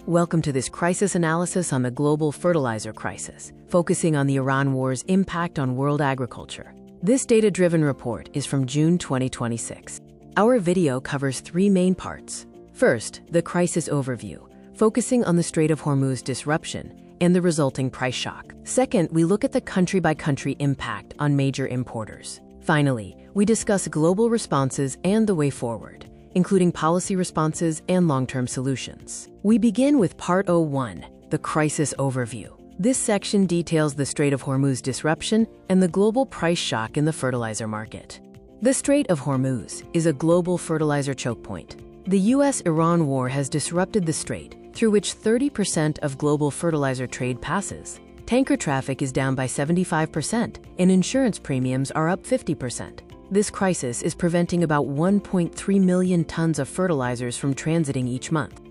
Welcome to this crisis analysis on the global fertilizer crisis, focusing on the Iran war's impact on world agriculture. This data-driven report is from June 2026. Our video covers three main parts. First, the crisis overview, focusing on the Strait of Hormuz disruption and the resulting price shock. Second, we look at the country-by-country impact on major importers. Finally, we discuss global responses and the way forward, including policy responses and long-term solutions. We begin with Part 01, the crisis overview. This section details the Strait of Hormuz disruption and the global price shock in the fertilizer market. The Strait of Hormuz is a global fertilizer choke point. The US-Iran war has disrupted the strait, through which 30% of global fertilizer trade passes. Tanker traffic is down by 75%, and insurance premiums are up 50%. This crisis is preventing about 1.3 million tons of fertilizers from transiting each month.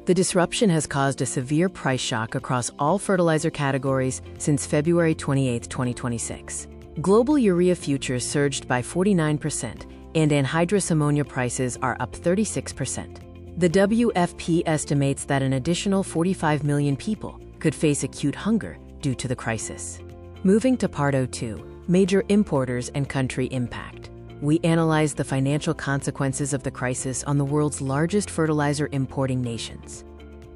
The disruption has caused a severe price shock across all fertilizer categories since February 28, 2026. Global urea futures surged by 49%, and anhydrous ammonia prices are up 36%. The WFP estimates that an additional 45 million people could face acute hunger due to the crisis. Moving to Part 02, major importers and country impact. We analyze the financial consequences of the crisis on the world's largest fertilizer importing nations.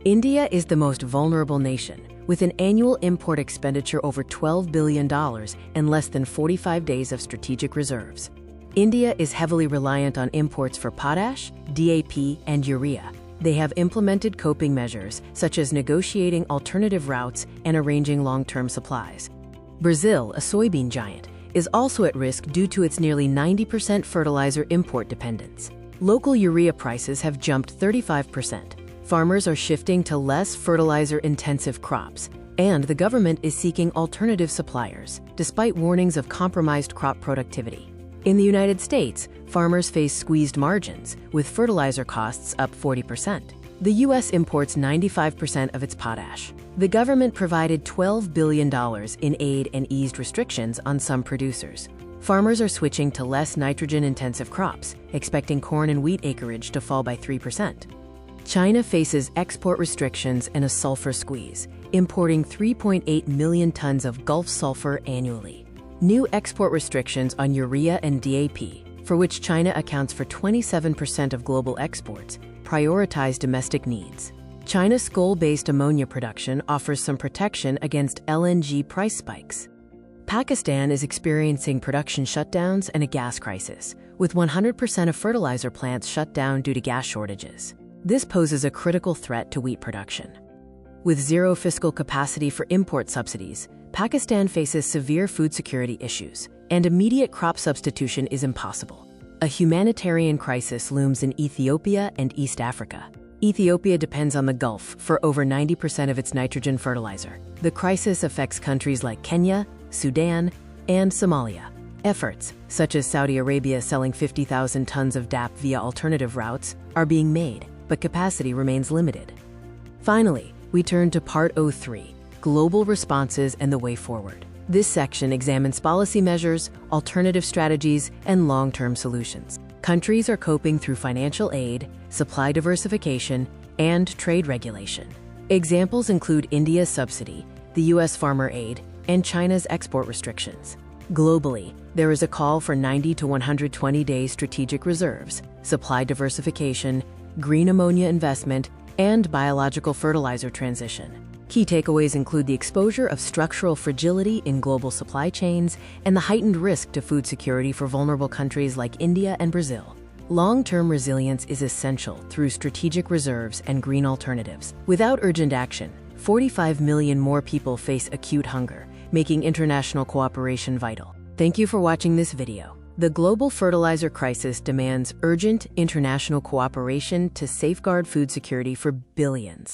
India is the most vulnerable nation, with an annual import expenditure over $12 billion and less than 45 days of strategic reserves. India is heavily reliant on imports for potash, DAP, and urea. They have implemented coping measures, such as negotiating alternative routes and arranging long-term supplies. Brazil, a soybean giant, is also at risk due to its nearly 90% fertilizer import dependence. Local urea prices have jumped 35%. Farmers are shifting to less fertilizer-intensive crops, and the government is seeking alternative suppliers, despite warnings of compromised crop productivity. In the United States, farmers face squeezed margins, with fertilizer costs up 40%. The U.S. imports 95% of its potash. The government provided $12 billion in aid and eased restrictions on some producers. Farmers are switching to less nitrogen-intensive crops, expecting corn and wheat acreage to fall by 3%. China faces export restrictions and a sulfur squeeze, importing 3.8 million tons of Gulf sulfur annually. New export restrictions on urea and DAP, for which China accounts for 27% of global exports, prioritize domestic needs. China's coal-based ammonia production offers some protection against LNG price spikes. Pakistan is experiencing production shutdowns and a gas crisis, with 100% of fertilizer plants shut down due to gas shortages. This poses a critical threat to wheat production. With zero fiscal capacity for import subsidies, Pakistan faces severe food security issues, and immediate crop substitution is impossible. A humanitarian crisis looms in Ethiopia and East Africa. Ethiopia depends on the Gulf for over 90% of its nitrogen fertilizer. The crisis affects countries like Kenya, Sudan, and Somalia. Efforts, such as Saudi Arabia selling 50,000 tons of DAP via alternative routes, are being made, but capacity remains limited. Finally, we turn to Part 03, global responses and the way forward. This section examines policy measures, alternative strategies, and long-term solutions. Countries are coping through financial aid, supply diversification, and trade regulation. Examples include India's subsidy, the U.S. farmer aid, and China's export restrictions. Globally, there is a call for 90 to 120 days strategic reserves, supply diversification, green ammonia investment, and biological fertilizer transition. Key takeaways include the exposure of structural fragility in global supply chains and the heightened risk to food security for vulnerable countries like India and Brazil. Long-term resilience is essential through strategic reserves and green alternatives. Without urgent action, 45 million more people face acute hunger, making international cooperation vital. Thank you for watching this video. The global fertilizer crisis demands urgent international cooperation to safeguard food security for billions.